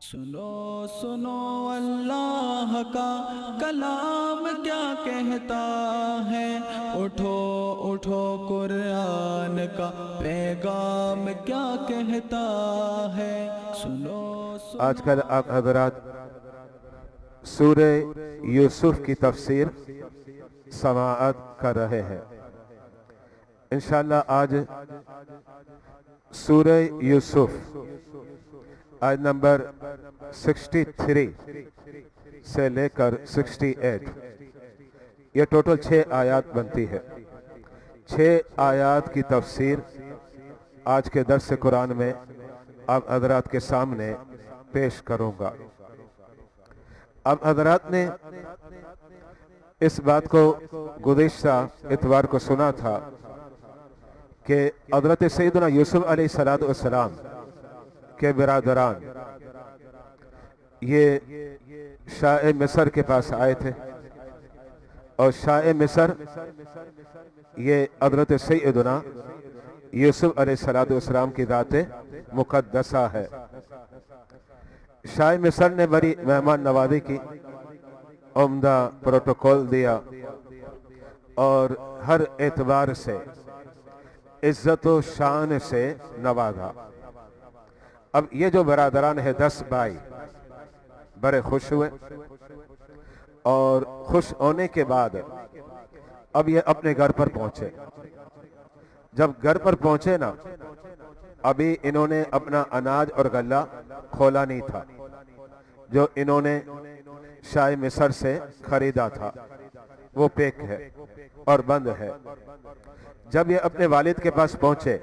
سنو سنو اللہ کا کلام کیا کہتا ہے، اٹھو اٹھو قرآن کا پیغام کیا کہتا ہے، سنو سنو۔ آج کل آپ حضرات سورہ یوسف کی تفسیر سماعت کر رہے ہیں۔ انشاءاللہ آج سورہ یوسف آیت نمبر 63 سے لے کر 68، یہ ٹوٹل 6 آیات بنتی ہے۔ 6 آیات کی تفسیر آج کے درس قرآن میں آپ حضرات کے سامنے پیش کروں گا۔ آپ حضرات نے اس بات کو گزشتہ اتوار کو سنا تھا کہ حضرت سیدنا یوسف علیہ السلام کے برادران یہ شاہ مصر کے پاس آئے تھے، اور شاہ مصر یہ حضرت سیدنا یوسف علیہ السلام کی ذات مقدسہ ہے۔ شاہ مصر نے بڑی مہمان نوازی کی، عمدہ پروٹوکول دیا اور ہر اعتبار سے عزت و شان سے نوازا۔ اب یہ جو برادران ہیں 10 بھائی بڑے خوش ہوئے، اور خوش ہونے کے بعد اب یہ اپنے گھر پر پہنچے۔ جب گھر پر پہنچے نا، ابھی انہوں نے اپنا اناج اور غلہ کھولا نہیں تھا جو انہوں نے شاہ مصر سے خریدا تھا، وہ پیک ہے اور بند ہے۔ جب یہ اپنے والد کے پاس پہنچے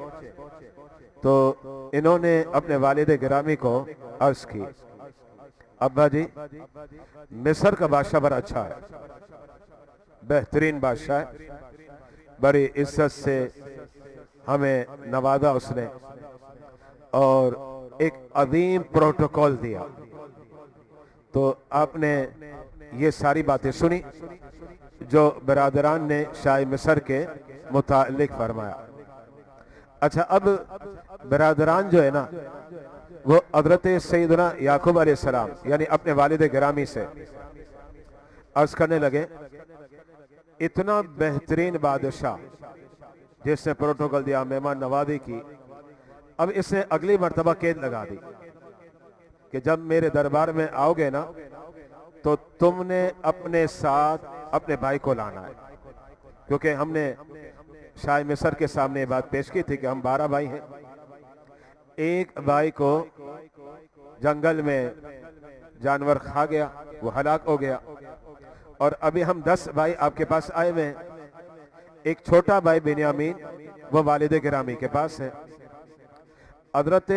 تو انہوں نے اپنے والد گرامی کو عرض کی، ابا جی مصر کا بادشاہ بڑا اچھا ہے، بہترین بادشاہ ہے، بڑی عزت سے ہمیں نوازا اس نے اور ایک عظیم پروٹوکول دیا۔ تو آپ نے یہ ساری باتیں سنی جو برادران نے شاہ مصر کے متعلق فرمایا۔ اچھا، اب برادران جو ہے نا، وہ حضرت سیدنا یعقوب علیہ السلام یعنی اپنے والد گرامی سے عرض کرنے لگے، اتنا بہترین بادشاہ جس نے پروٹوکول دیا، مہمان نوازی کی، اب اس نے اگلی مرتبہ قید لگا دی کہ جب میرے دربار میں آؤ گے نا تو تم نے اپنے ساتھ اپنے بھائی کو لانا ہے، کیونکہ ہم نے شاہ مصر کے سامنے یہ بات پیش کی تھی کہ ہم 12 بھائی ہیں، ایک بھائی کو جنگل میں جانور کھا گیا، وہ ہلاک ہو گیا، اور ابھی ہم 10 بھائی آپ کے پاس آئے ہوئے ہیں۔ ایک چھوٹا بھائی بنیامین وہ والد گرامی کے پاس ہے۔ حضرت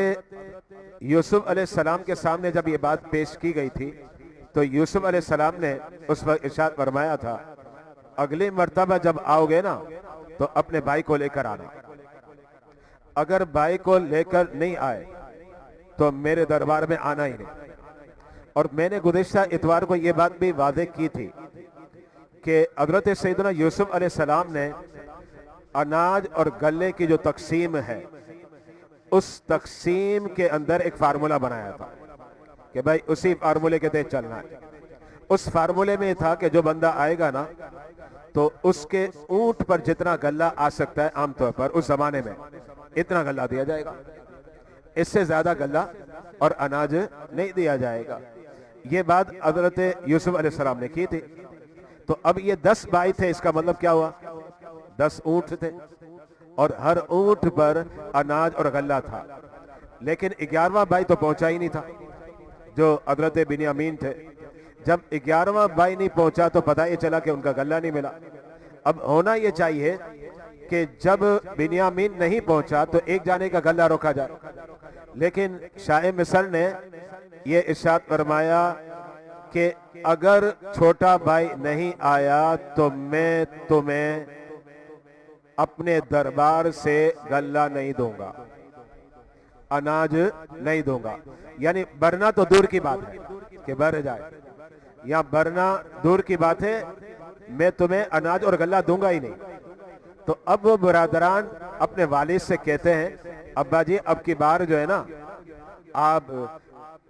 یوسف علیہ السلام کے سامنے جب یہ بات پیش کی گئی تھی تو یوسف علیہ السلام نے اس وقت ارشاد فرمایا تھا، اگلی مرتبہ جب آؤ گے نا تو اپنے بھائی کو لے کر آنا، اگر بھائی کو لے کر نہیں آئے تو میرے دربار میں آنا ہی نہیں۔ اور میں نے گزشتہ اتوار کو یہ بات بھی واضح کی تھی کہ حضرت سیدنا یوسف علیہ السلام نے اناج اور غلے کی جو تقسیم ہے، اس تقسیم کے اندر ایک فارمولہ بنایا تھا کہ بھائی اسی فارمولے کے تحت چلنا ہے۔ اس فارمولے میں تھا کہ جو بندہ آئے گا نا تو اس کے اونٹ پر جتنا غلہ آ سکتا ہے، عام طور پر اس زمانے میں اتنا غلہ دیا جائے گا، اس سے زیادہ غلہ اور اناج نہیں دیا جائے گا۔ یہ بات حضرت یوسف علیہ السلام نے کی تھی۔ تو اب یہ 10 بھائی تھے، اس کا مطلب کیا ہوا؟ 10 اونٹ تھے اور ہر اونٹ پر اناج اور غلہ تھا، لیکن 11واں بھائی تو پہنچا ہی نہیں تھا جو حضرت بنیامین تھے۔ جب 11واں بھائی نہیں پہنچا تو پتہ یہ چلا کہ ان کا غلہ نہیں ملا۔ اب ہونا یہ چاہیے کہ جب بنیامین نہیں پہنچا تو ایک جانے کا غلہ روکا جائے، لیکن شاہ مصر نے یہ ارشاد فرمایا کہ اگر چھوٹا بھائی نہیں آیا تو میں تمہیں اپنے دربار سے غلہ نہیں دوں گا، اناج نہیں دوں گا۔ یعنی برنا تو دور کی بات ہے کہ بر جائے، یا برنا دور کی بات ہے، میں تمہیں اناج اور غلہ دوں گا ہی نہیں۔ تو اب وہ برادران اپنے والد سے کہتے ہیں، ابا جی اب کی بار جو ہے نا آپ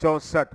64।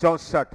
64।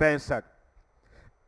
65।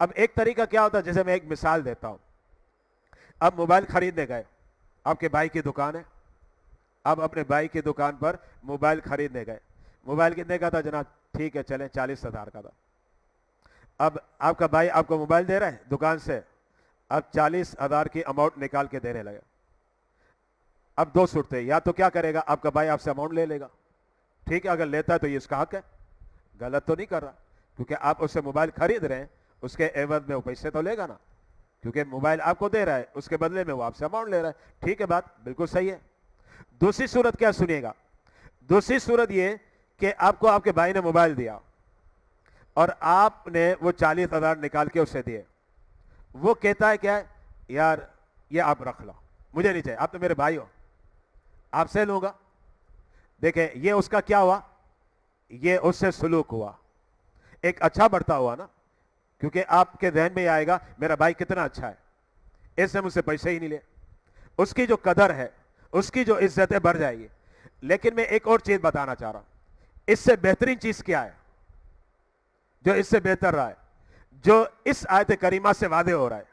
اب ایک طریقہ کیا ہوتا ہے، جیسے میں ایک مثال دیتا ہوں. اب موبائل خریدنے گئے، آپ کے بھائی کی دکان ہے، آپ اپنے بھائی کی دکان پر موبائل خریدنے گئے. موبائل کتنے کا تھا جناب؟ ٹھیک ہے چلیں 40,000 کا تھا. اب آپ کا بھائی آپ کو موبائل دے رہا ہے دکان سے، اب 40,000 کی اماؤنٹ نکال کے دینے لگے. اب دو صورتیں، یا تو کیا کرے گا آپ کا بھائی آپ سے اماؤنٹ لے لے گا، ٹھیک ہے، اگر لیتا ہے تو یہ اس کا حق ہے، غلط تو نہیں کر رہا، کیونکہ آپ اس سے موبائل خرید رہے ہیں، اس کے عوض میں وہ پیسے تو لے گا نا، کیونکہ موبائل آپ کو دے رہا ہے، اس کے بدلے میں وہ آپ سے اماؤنٹ لے رہا ہے. ٹھیک ہے، بات بالکل صحیح ہے. دوسری صورت کیا سنیے گا، دوسری صورت یہ کہ آپ کو آپ کے بھائی نے موبائل دیا اور آپ نے وہ 40,000 نکال کے اسے دیے. وہ کہتا ہے کیا ہے، یار یہ آپ رکھ لو، مجھے نہیں چاہیے، آپ تو میرے بھائی ہو، آپ سے لوں گا. دیکھیں یہ اس کا کیا ہوا، یہ اس سے سلوک ہوا، ایک اچھا بڑھتا ہوا نا، کیونکہ آپ کے ذہن میں آئے گا میرا بھائی کتنا اچھا ہے، اس نے مجھ سے پیسے ہی نہیں لے. اس کی جو قدر ہے، اس کی جو عزت ہے بڑھ جائے گی. لیکن میں ایک اور چیز بتانا چاہ رہا ہوں، اس سے بہترین چیز کیا ہے، جو اس سے بہتر رہا ہے، جو اس آیت کریمہ سے واضح ہو رہا ہے،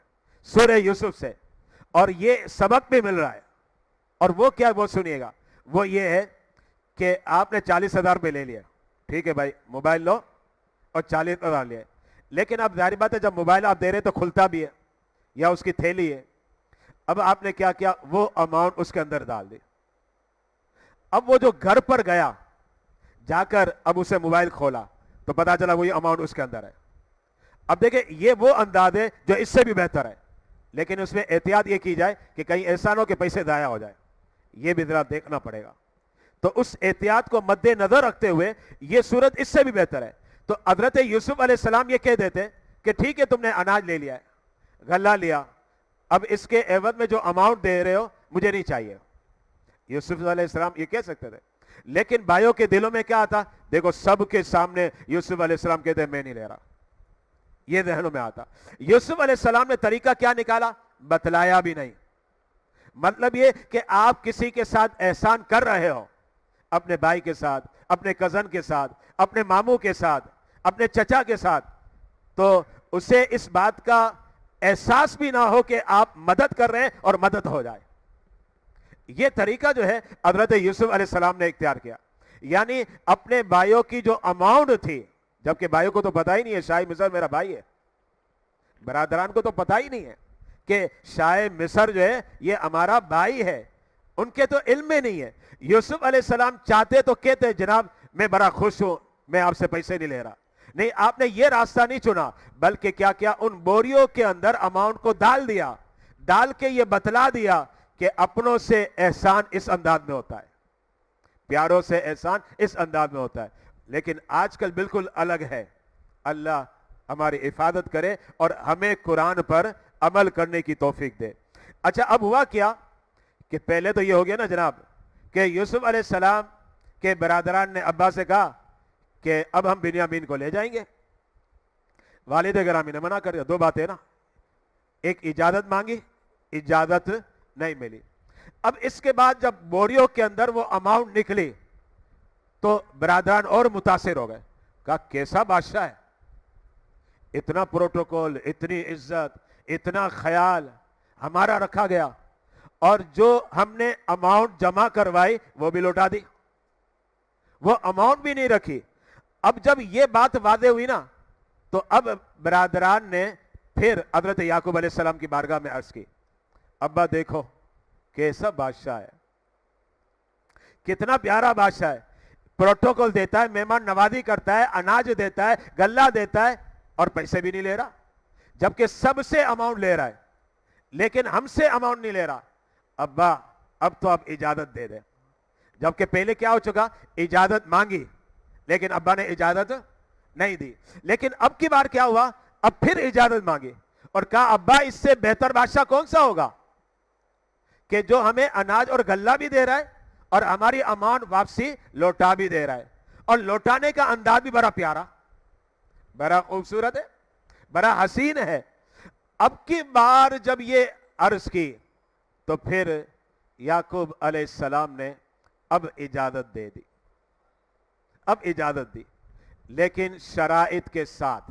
سورہ یوسف سے، اور یہ سبق بھی مل رہا ہے. اور وہ کیا، وہ سنیے گا، وہ یہ ہے کہ آپ نے 40,000 پہ لے لیا، ٹھیک ہے بھائی موبائل لو اور 40,000 لیا. لیکن اب ظاہر بات ہے جب موبائل آپ دے رہے تو کھلتا بھی ہے یا اس کی تھیلی ہے. اب آپ نے کیا کیا، وہ اماؤنٹ اس کے اندر ڈال دی. اب وہ جو گھر پر گیا، جا کر اب اسے موبائل کھولا تو پتا چلا وہی اماؤنٹ اس کے اندر ہے. اب دیکھیں یہ وہ انداز ہے جو اس سے بھی بہتر ہے، لیکن اس میں احتیاط یہ کی جائے کہ کہیں ایسا نہ ہو کہ پیسے ضائع ہو جائے، یہ بھی ذرا دیکھنا پڑے گا. تو اس احتیاط کو مد نظر رکھتے ہوئے یہ صورت اس سے بھی بہتر ہے. تو حضرت یوسف علیہ السلام یہ کہہ دیتے کہ ٹھیک ہے تم نے اناج لے لیا ہے، غلہ لیا، اب اس کے عوض میں جو اماؤنٹ دے رہے ہو مجھے نہیں چاہیے. یوسف علیہ السلام یہ کہہ سکتے تھے، لیکن بھائیوں کے دلوں میں کیا آتا، دیکھو سب کے سامنے یوسف علیہ السلام کہتے ہیں میں نہیں لے رہا، یہ ذہنوں میں آتا. یوسف علیہ السلام نے طریقہ کیا نکالا، بتلایا بھی نہیں. مطلب یہ کہ آپ کسی کے ساتھ احسان کر رہے ہو، اپنے بھائی کے ساتھ، اپنے کزن کے ساتھ، اپنے ماموں کے ساتھ، اپنے چچا کے ساتھ، تو اسے اس بات کا احساس بھی نہ ہو کہ آپ مدد کر رہے ہیں اور مدد ہو جائے. یہ طریقہ جو ہے حضرت یوسف علیہ السلام نے اختیار کیا. یعنی اپنے بھائیوں کی جو اماؤنٹ تھی، جبکہ بھائیوں کو تو پتا ہی نہیں ہے شاہ مصر میرا بھائی ہے، برادران کو تو پتا ہی نہیں ہے کہ شاہ مصر جو ہے یہ ہمارا بھائی ہے، ان کے تو علم میں نہیں ہے. یوسف علیہ السلام چاہتے تو کہتے جناب میں بڑا خوش ہوں، میں آپ سے پیسے نہیں لے رہا. نہیں، آپ نے یہ راستہ نہیں چنا، بلکہ کیا کیا، ان بوریوں کے اندر اماؤنٹ کو ڈال دیا، ڈال کے یہ بتلا دیا کہ اپنوں سے احسان اس انداز میں ہوتا ہے، پیاروں سے احسان اس انداز میں ہوتا ہے. لیکن آج کل بالکل الگ ہے. اللہ ہماری حفاظت کرے اور ہمیں قرآن پر عمل کرنے کی توفیق دے. اچھا اب ہوا کیا کہ پہلے تو یہ ہو گیا نا جناب کہ یوسف علیہ السلام کے برادران نے ابا سے کہا کہ اب ہم بنیامین کو لے جائیں گے. والد گرامی نے منع کر دیا. دو باتیں نا، ایک اجازت مانگی، اجازت نہیں ملی. اب اس کے بعد جب بوریوں کے اندر وہ اماؤنٹ نکلی تو برادران اور متاثر ہو گئے. کہا کیسا بادشاہ ہے، اتنا پروٹوکول، اتنی عزت، اتنا خیال ہمارا رکھا گیا، اور جو ہم نے اماؤنٹ جمع کروائی وہ بھی لوٹا دی، وہ اماؤنٹ بھی نہیں رکھی. اب جب یہ بات واضح ہوئی نا تو اب برادران نے پھر حضرت یعقوب علیہ السلام کی بارگاہ میں عرض کی، ابا دیکھو کیسا بادشاہ ہے، کتنا پیارا بادشاہ ہے، پروٹوکول دیتا ہے، مہمان نوازی کرتا ہے، اناج دیتا ہے، غلہ دیتا ہے، اور پیسے بھی نہیں لے رہا، جبکہ سب سے اماؤنٹ لے رہا ہے، لیکن ہم سے اماؤنٹ نہیں لے رہا. ابا اب تو آپ اجازت دے دیں. جبکہ پہلے کیا ہو چکا، اجازت مانگی لیکن ابا نے اجازت نہیں دی. لیکن اب کی بار کیا ہوا، اب پھر اجازت مانگی اور کہا ابا اس سے بہتر بادشاہ کون سا ہوگا کہ جو ہمیں اناج اور غلہ بھی دے رہا ہے اور ہماری اماؤنٹ واپسی لوٹا بھی دے رہا ہے، اور لوٹانے کا انداز بھی بڑا پیارا، بڑا خوبصورت ہے، بڑا حسین ہے. اب کی بار جب یہ عرض کی تو پھر یعقوب علیہ السلام نے اب اجازت دے دی، اب اجازت دی، لیکن شرائط کے ساتھ.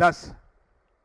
10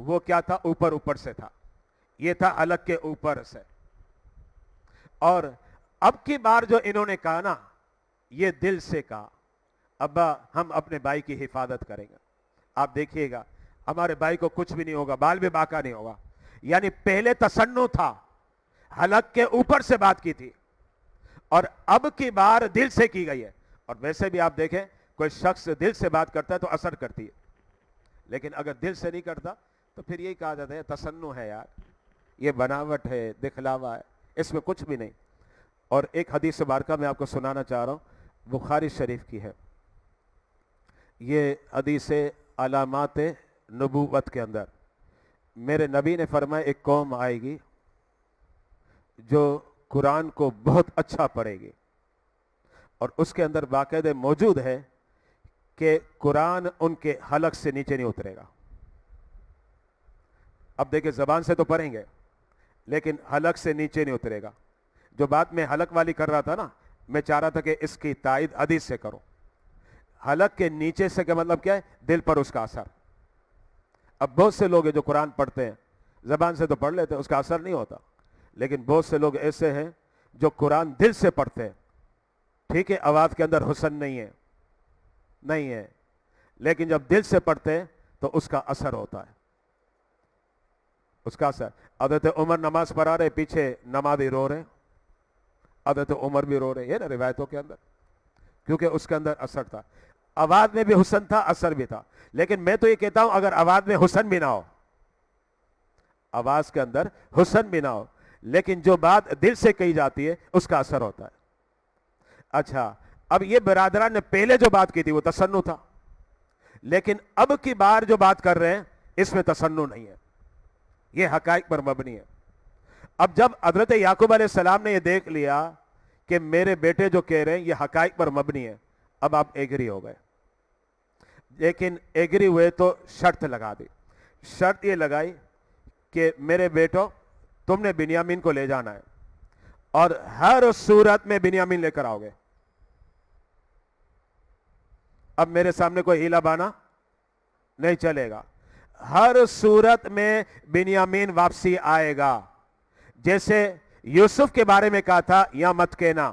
وہ کیا تھا؟ اوپر اوپر سے تھا. یہ تھا حلق کے اوپر سے. اور اب کی بار جو انہوں نے کہا نا, یہ دل سے کہا, ابا ہم اپنے بھائی کی حفاظت کریں گے. آپ دیکھیے گا ہمارے بھائی کو کچھ بھی نہیں ہوگا, بال بھی باقا نہیں ہوگا. یعنی پہلے تسنو تھا, حلق کے اوپر سے بات کی تھی, اور اب کی بار دل سے کی گئی ہے. اور ویسے بھی آپ دیکھیں کوئی شخص دل سے بات کرتا ہے تو اثر کرتی ہے, لیکن اگر دل سے نہیں کرتا تو پھر یہی کہا جاتا ہے تسنو ہے یار, یہ بناوٹ ہے, دکھلاوا ہے, اس میں کچھ بھی نہیں. اور ایک حدیث مبارکہ میں آپ کو سنانا چاہ رہا ہوں, بخاری شریف کی ہے. یہ حدیث علامات نبوت کے اندر میرے نبی نے فرمایا ایک قوم آئے گی جو قرآن کو بہت اچھا پڑھے گی, اور اس کے اندر باقاعدہ موجود ہے کہ قرآن ان کے حلق سے نیچے نہیں اترے گا. اب دیکھیں زبان سے تو پڑھیں گے لیکن حلق سے نیچے نہیں اترے گا. جو بات میں حلق والی کر رہا تھا نا, میں چاہ رہا تھا کہ اس کی تائید حدیث سے کروں. حلق کے نیچے سے کا مطلب کیا ہے؟ دل پر اس کا اثر. اب بہت سے لوگ ہیں جو قرآن پڑھتے ہیں, زبان سے تو پڑھ لیتے ہیں, اس کا اثر نہیں ہوتا, لیکن بہت سے لوگ ایسے ہیں جو قرآن دل سے پڑھتے ہیں. ٹھیک ہے آواز کے اندر حسن نہیں ہے, لیکن جب دل سے پڑھتے ہیں تو اس کا اثر ہوتا ہے, اس کا اثر. حضرت عمر نماز پڑھا رہے, پیچھے نمازی رو رہے, حضرت عمر بھی رو رہے, یہ نا روایتوں کے اندر, کیونکہ اس کے اندر اثر تھا. آواز میں بھی حسن تھا, اثر بھی تھا. لیکن میں تو یہ کہتا ہوں اگر آواز میں حسن بھی نہ ہو, آواز کے اندر حسن بھی نہ ہو, لیکن جو بات دل سے کہی جاتی ہے اس کا اثر ہوتا ہے. اچھا, اب یہ برادران نے پہلے جو بات کی تھی وہ تسنو تھا, لیکن اب کی بار جو بات کر رہے ہیں اس میں تسنو نہیں ہے, یہ حقائق پر مبنی ہے. اب جب حضرت یعقوب علیہ السلام نے یہ دیکھ لیا کہ میرے بیٹے جو کہہ رہے ہیں یہ حقائق پر مبنی ہے, اب آپ ایگری ہو گئے. لیکن ایگری ہوئے تو شرط لگا دی. شرط یہ لگائی کہ میرے بیٹو تم نے بنیامین کو لے جانا ہے, اور ہر صورت میں بنیامین لے کر آؤ گے. اب میرے سامنے کوئی ہیلا بانا نہیں چلے گا, ہر صورت میں بنیامین واپسی آئے گا. جیسے یوسف کے بارے میں کہا تھا یا مت کہنا,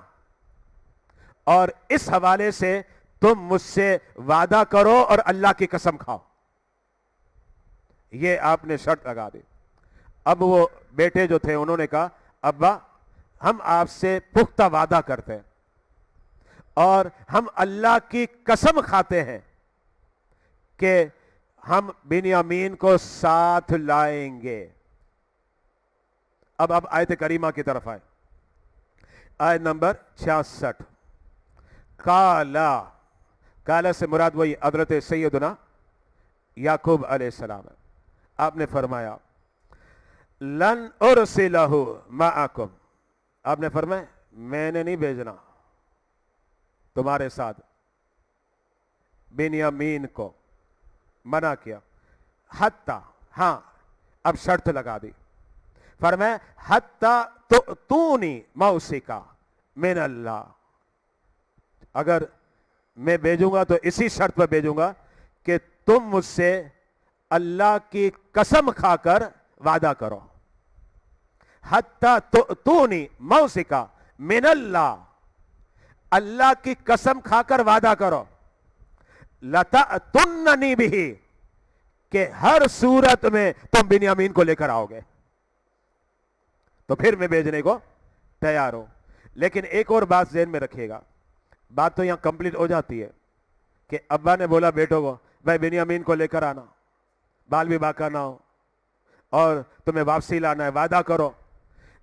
اور اس حوالے سے تم مجھ سے وعدہ کرو اور اللہ کی قسم کھاؤ, یہ آپ نے شرط لگا دی. اب وہ بیٹے جو تھے انہوں نے کہا ابا ہم آپ سے پختہ وعدہ کرتے ہیں اور ہم اللہ کی قسم کھاتے ہیں کہ ہم بنیامین کو ساتھ لائیں گے. اب آیت کریمہ کی طرف آئے, آیت نمبر 66. کالا سے مراد وہی حضرت سیدنا یعقوب علیہ السلام ہے. آپ نے فرمایا لن ارسلہ معکم, آپ نے فرمایا میں نے نہیں بھیجنا تمہارے ساتھ بنیامین کو, منع کیا. حتی, ہاں اب شرط لگا دی, فرمایا حتی تؤتونی موثقا من اللہ, اگر میں بھیجوں گا تو اسی شرط پر بھیجوں گا کہ تم مجھ سے اللہ کی قسم کھا کر وعدہ کرو. حتی تؤتونی موثقا من اللہ, اللہ کی قسم کھا کر وعدہ کرو. لتأتننی بہ, کہ ہر صورت میں تم بنیامین کو لے کر آؤ گے, تو پھر میں بھیجنے کو تیار ہوں. لیکن ایک اور بات ذہن میں رکھیے گا, بات تو یہاں کمپلیٹ ہو جاتی ہے کہ ابا نے بولا بیٹوں کو بھائی بنیامین کو لے کر آنا, بال بھی باقا نہ ہو, اور تمہیں واپسی لانا ہے, وعدہ کرو.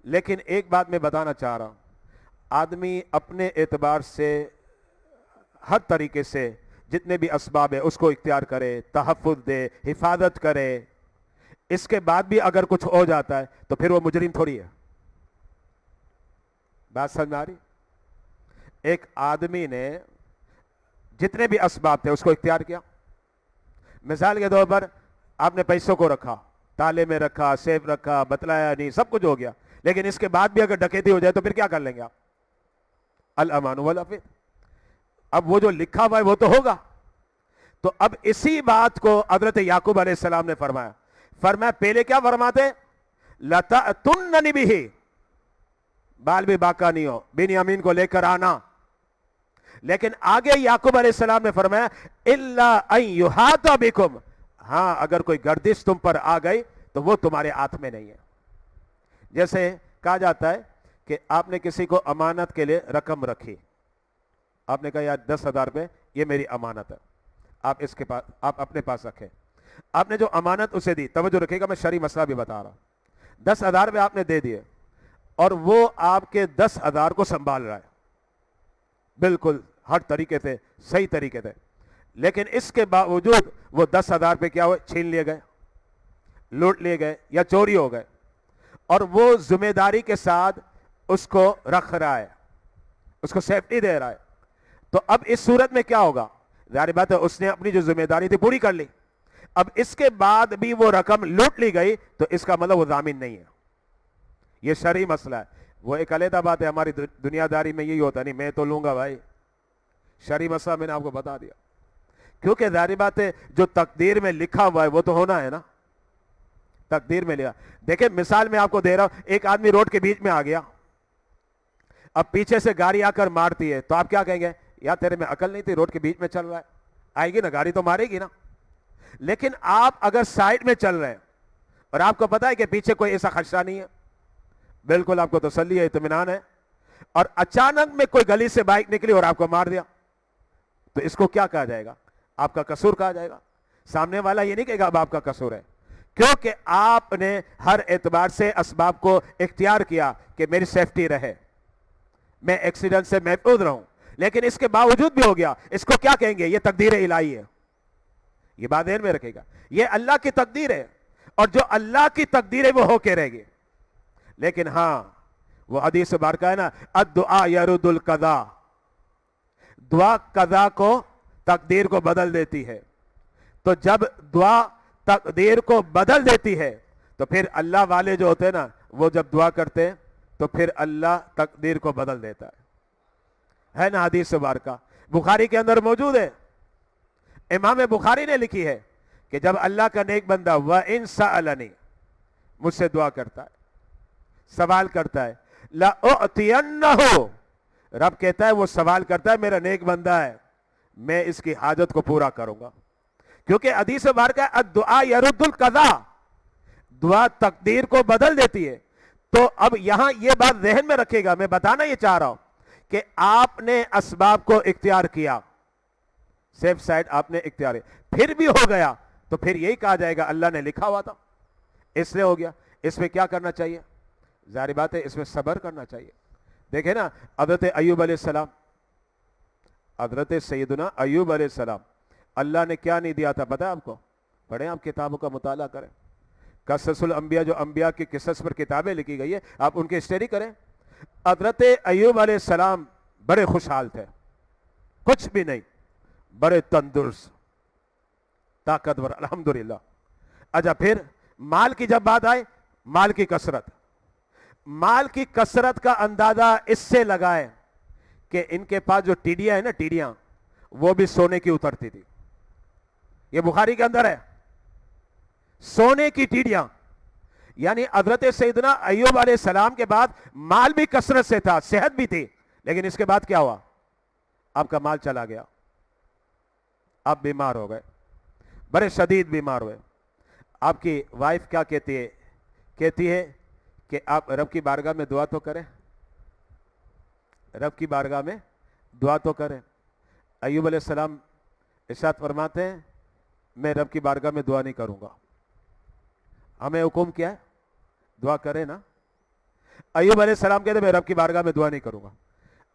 لیکن ایک بات میں بتانا چاہ رہا ہوں, آدمی اپنے اعتبار سے ہر طریقے سے جتنے بھی اسباب ہے اس کو اختیار کرے, تحفظ دے, حفاظت کرے. اس کے بعد بھی اگر کچھ ہو جاتا ہے تو پھر وہ مجرم تھوڑی ہے. بات سمجھ میں آ رہی؟ ایک آدمی نے جتنے بھی اسباب تھے اس کو اختیار کیا. مثال کے طور پر آپ نے پیسوں کو رکھا, تالے میں رکھا, سیف رکھا, بتلایا نہیں, سب کچھ ہو گیا, لیکن اس کے بعد بھی اگر ڈکیتی ہو جائے تو پھر کیا کر لیں گے آپ؟ الامان والعفو. اب وہ جو لکھا ہوا ہے وہ تو ہوگا. تو اب اسی بات کو حضرت یعقوب علیہ السلام نے فرمایا, فرمایا پہلے کیا فرماتے؟ لَتَأْتُنَّنِ بِهِ، بال بھی باقا نہیں ہو، بنیامین کو لے کر آنا. لیکن آگے یعقوب علیہ السلام نے فرمایا إِلَّا أَن يُحَاطَ بِكُمْ، ہاں اگر کوئی گردش تم پر آ گئی تو وہ تمہارے ہاتھ میں نہیں ہے. جیسے کہا جاتا ہے کہ آپ نے کسی کو امانت کے لیے رقم رکھی، آپ نے کہا یار 10,000 روپے یہ میری امانت ہے، آپ اس کے پاس، آپ اپنے پاس رکھیں. آپ نے جو امانت اسے دی، توجہ رکھے گا میں شرعی مسئلہ بھی بتا رہا ہوں. 10,000 روپے آپ نے دے دیے اور وہ آپ کے 10,000 کو سنبھال رہا ہے بالکل ہر طریقے سے، صحیح طریقے سے، لیکن اس کے باوجود وہ 10,000 روپے کیا ہوئے؟ چھین لیے گئے، لوٹ لیے گئے یا چوری ہو گئے، اور وہ ذمہ داری کے ساتھ اس کو رکھ رہا ہے، اس کو سیفٹی دے رہا ہے. تو اب اس صورت میں کیا ہوگا؟ ظاہر بات ہے اس نے اپنی جو ذمہ داری تھی پوری کر لی. اب اس کے بعد بھی وہ رقم لوٹ لی گئی تو اس کا مطلب وہ ضامن نہیں ہے. یہ شرعی مسئلہ ہے. وہ ایک علیحدہ بات ہے، ہماری دنیا داری میں یہی ہوتا نہیں میں تو لوں گا بھائی. شرعی مسئلہ میں نے آپ کو بتا دیا، کیونکہ ظاہر بات ہے جو تقدیر میں لکھا ہوا ہے وہ تو ہونا ہے نا. تقدیر میں لیا. دیکھیں مثال میں آپ کو دے رہا ہوں، ایک آدمی روڈ کے بیچ میں آ گیا، اب پیچھے سے گاڑی آ کر مارتی ہے تو آپ کیا کہیں گے؟ یار تیرے میں عقل نہیں تھی، روڈ کے بیچ میں چل رہا ہے. آئے گی نا گاڑی تو مارے گی نا. لیکن آپ اگر سائڈ میں چل رہے ہیں اور آپ کو پتا ہے کہ پیچھے کوئی ایسا خدشہ نہیں ہے، بالکل آپ کو تسلی ہے، اطمینان ہے، اور اچانک میں کوئی گلی سے بائک نکلی اور آپ کو مار دیا، تو اس کو کیا کہا جائے گا؟ آپ کا قصور کہا جائے گا. سامنے والا یہ نہیں کہے گا اب آپ کا قصور ہے، کیونکہ آپ نے ہر اعتبار سے اسباب کو اختیار کیا کہ میری سیفٹی رہے، میں ایکسیڈنٹ سے محفوظ رہوں. لیکن اس کے باوجود بھی ہو گیا، اس کو کیا کہیں گے؟ یہ تقدیر الہی ہے. یہ بات ذہن میں رکھے گا، یہ اللہ کی تقدیر ہے، اور جو اللہ کی تقدیر ہے وہ ہو کے رہے گی. لیکن ہاں وہ حدیث مبارکہ ہے نا، الدعاء یرد القضاء، دعا قضا کو، تقدیر کو بدل دیتی ہے. تو جب دعا تقدیر کو بدل دیتی ہے تو پھر اللہ والے جو ہوتے ہیں نا، وہ جب دعا کرتے ہیں تو پھر اللہ تقدیر کو بدل دیتا ہے نا. حدیث مبارکہ بخاری کے اندر موجود ہے. امام بخاری نے لکھی ہے کہ جب اللہ کا نیک بندہ وَإِن سَأَلَنِي، مجھ سے دعا کرتا ہے، سوال کرتا ہے، لَأُعْتِيَنَّهُ، رب کہتا ہے وہ سوال کرتا ہے میرا نیک بندہ ہے، میں اس کی حاجت کو پورا کروں گا. کیونکہ حدیث مبارکہ ہے الدعاء یرد القضاء، دعا تقدیر کو بدل دیتی ہے. تو اب یہاں یہ بات ذہن میں رکھے گا، میں بتانا یہ چاہ رہا ہوں کہ آپ نے اسباب کو اختیار کیا، سیف سائڈ آپ نے اختیار، پھر بھی ہو گیا تو پھر یہی کہا جائے گا اللہ نے لکھا ہوا تھا اس لیے ہو گیا. اس میں کیا کرنا چاہیے؟ ظاہر بات ہے اس میں صبر کرنا چاہیے. دیکھیں نا حضرت ایوب علیہ السلام، حضرت سیدنا ایوب علیہ السلام، اللہ نے کیا نہیں دیا تھا پتہ ہے آپ کو؟ پڑھیں، آپ کتابوں کا مطالعہ کریں. قصص الانبیاء، جو انبیاء کی قصص پر کتابیں لکھی گئی ہے، آپ ان کی اسٹڈی کریں. حضرت ایوب علیہ السلام بڑے خوشحال تھے، کچھ بھی نہیں، بڑے تندرست، طاقتور، الحمدللہ. اچھا پھر مال کی جب بات آئے، مال کی کثرت، مال کی کثرت کا اندازہ اس سے لگائیں کہ ان کے پاس جو ٹیڈیاں ہیں نا، ٹیڈیاں، وہ بھی سونے کی اترتی تھی. یہ بخاری کے اندر ہے، سونے کی ٹیڈیاں. یعنی حضرت سیدنا ایوب علیہ السلام کے بعد مال بھی کثرت سے تھا، صحت بھی تھی، لیکن اس کے بعد کیا ہوا؟ آپ کا مال چلا گیا، آپ بیمار ہو گئے، بڑے شدید بیمار ہوئے. آپ کی وائف کیا کہتی ہے؟ کہتی ہے کہ آپ رب کی بارگاہ میں دعا تو کریں، رب کی بارگاہ میں دعا تو کریں. ایوب علیہ السلام ارشاد فرماتے ہیں میں رب کی بارگاہ میں دعا نہیں کروں گا. ہمیں حکم کیا ہے؟ دعا کریں نا. ایوب علیہ السلام کہتے ہیں میں رب کی بارگاہ میں دعا نہیں کروں گا.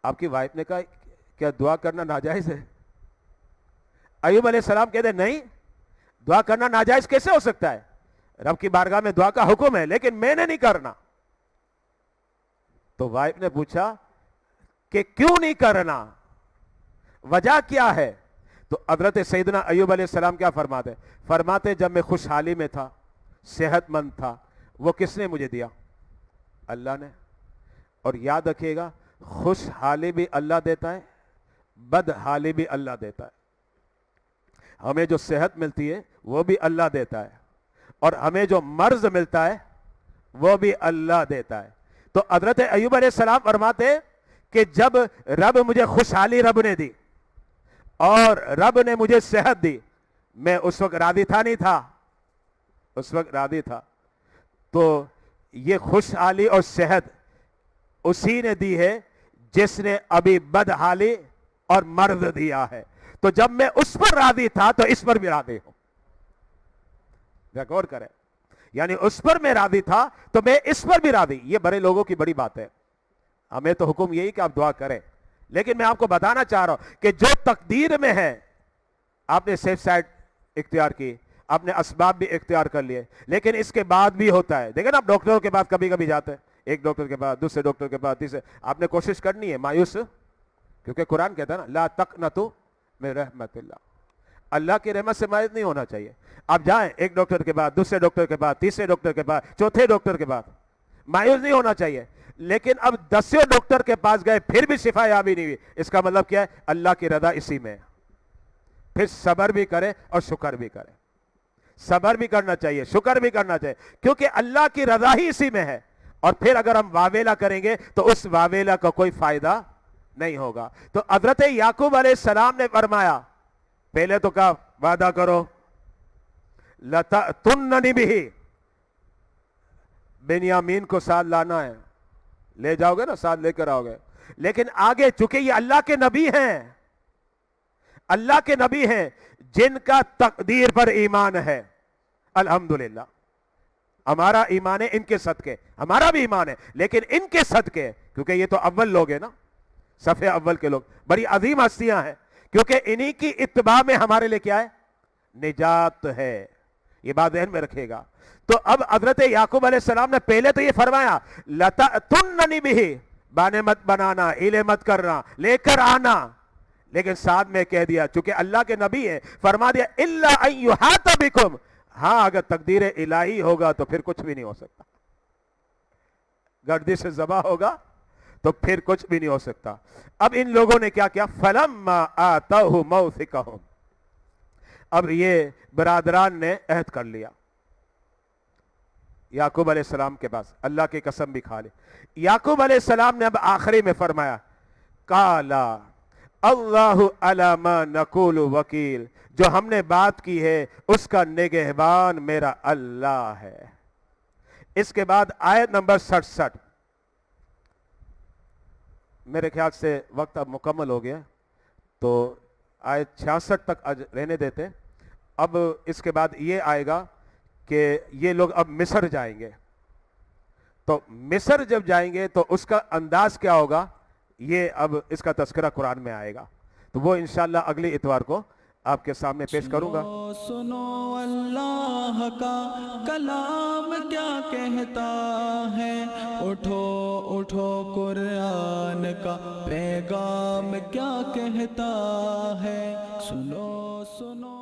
آپ کی وائف نے کہا کیا دعا کرنا ناجائز ہے؟ ایوب علیہ السلام کہتے ہیں نہیں، دعا کرنا ناجائز کیسے ہو سکتا ہے؟ رب کی بارگاہ میں دعا کا حکم ہے، لیکن میں نے نہیں کرنا. تو وائف نے پوچھا کہ کیوں نہیں کرنا، وجہ کیا ہے؟ تو حضرت سیدنا ایوب علیہ السلام کیا فرماتے؟ فرماتے جب میں خوشحالی میں تھا، صحت مند تھا، وہ کس نے مجھے دیا؟ اللہ نے. اور یاد رکھیے گا خوشحالی بھی اللہ دیتا ہے، بدحالی بھی اللہ دیتا ہے. ہمیں جو صحت ملتی ہے وہ بھی اللہ دیتا ہے، اور ہمیں جو مرض ملتا ہے وہ بھی اللہ دیتا ہے. تو حضرت ایوب علیہ السلام فرماتے ہیں کہ جب رب مجھے خوشحالی رب نے دی اور رب نے مجھے صحت دی, میں اس وقت راضی تھا نہیں تھا؟ اس وقت راضی تھا. تو یہ خوشحالی اور صحت اسی نے دی ہے جس نے ابھی بدحالی اور مرض دیا ہے. تو جب میں اس پر راضی تھا تو اس پر بھی راضی ہوں. غور کریں, یعنی اس پر میں راضی تھا تو میں اس پر بھی راضی. یہ بڑے لوگوں کی بڑی بات ہے. ہمیں تو حکم یہی کہ آپ دعا کریں, لیکن میں آپ کو بتانا چاہ رہا ہوں کہ جو تقدیر میں ہے, آپ نے سیف سائڈ اختیار کی, آپ نے اسباب بھی اختیار کر لیے, لیکن اس کے بعد بھی ہوتا ہے. دیکھیں نا, آپ ڈاکٹروں کے پاس کبھی کبھی جاتے ہیں, ایک ڈاکٹر کے بعد دوسرے ڈاکٹر کے بعد تیسرے. آپ نے کوشش کرنی ہے مایوس, کیونکہ قرآن کہتا ہے نا لا تقنطوا من رحمت اللہ, اللہ کی رحمت سے مایوس نہیں ہونا چاہیے. آپ جائیں ایک ڈاکٹر کے بعد دوسرے ڈاکٹر کے بعد تیسرے ڈاکٹر کے بعد چوتھے ڈاکٹر کے بعد, مایوس نہیں ہونا چاہیے. لیکن اب 10 ڈاکٹر کے پاس گئے پھر بھی شفا یابی نہیں ہوئی, اس کا مطلب کیا ہے؟ اللہ کی رضا اسی میں. پھر صبر بھی کرے اور شکر بھی کرے. صبر بھی کرنا چاہیے, شکر بھی کرنا چاہیے, کیونکہ اللہ کی رضا ہی اسی میں ہے. اور پھر اگر ہم واویلا کریں گے تو اس واویلا کا کوئی فائدہ نہیں ہوگا. تو حضرت یعقوب علیہ السلام نے فرمایا, پہلے تو کہا وعدہ کرو لَتَأْتُنَّنِ بِهِ, بنیامین کو ساتھ لانا ہے, لے جاؤ گے نا, ساتھ لے کر آؤ گے. لیکن آگے چونکہ یہ اللہ کے نبی ہیں, اللہ کے نبی ہیں جن کا تقدیر پر ایمان ہے, الحمدللہ ہمارا ایمان ہے ان کے صدقے, ہمارا بھی ایمان ہے لیکن ان کے صدقے, کیونکہ یہ تو اول لوگ ہیں نا, صفحے اول کے لوگ, بڑی عظیم ہستیاں ہیں, کیونکہ انہی کی اتباع میں ہمارے لیے کیا ہے؟ نجات ہے. یہ بات ذہن میں رکھے گا. تو اب حضرت یعقوب علیہ السلام نے پہلے تو یہ فرمایا لَتَأْتُنَّنِ بِهِ, بانے مت بنانا, ہیلے مت کرنا, لے کر آنا. لیکن ساتھ میں کہہ دیا, چونکہ اللہ کے نبی ہے, فرما دیا إِلَّا أَن يُحَاطَ بِكُمْ, ہاں اگر تقدیر الہی ہوگا تو پھر کچھ بھی نہیں ہو سکتا. گردش سے ذبح ہوگا تو پھر کچھ بھی نہیں ہو سکتا. اب ان لوگوں نے کیا کیا؟ فَلَمَّا آتَوْهُ مَوْثِقَهُمْ, اب یہ برادران نے عہد کر لیا یعقوب علیہ السلام کے پاس, اللہ کی قسم بھی کھا لی. یعقوب علیہ السلام نے اب آخری میں فرمایا قَالَ اللہ علی ما نقول وکیل, جو ہم نے بات کی ہے اس کا نگہبان میرا اللہ ہے. اس کے بعد آیت نمبر 67, میرے خیال سے وقت اب مکمل ہو گیا تو آیت 66 تک رہنے دیتے. اب اس کے بعد یہ آئے گا کہ یہ لوگ اب مصر جائیں گے, تو مصر جب جائیں گے تو اس کا انداز کیا ہوگا, یہ اب اس کا تذکرہ قرآن میں آئے گا. تو وہ انشاءاللہ اگلی اتوار کو آپ کے سامنے پیش کروں گا. سنو اللہ کا کلام کیا کہتا ہے, اٹھو اٹھو قرآن کا پیغام کیا کہتا ہے. سنو سنو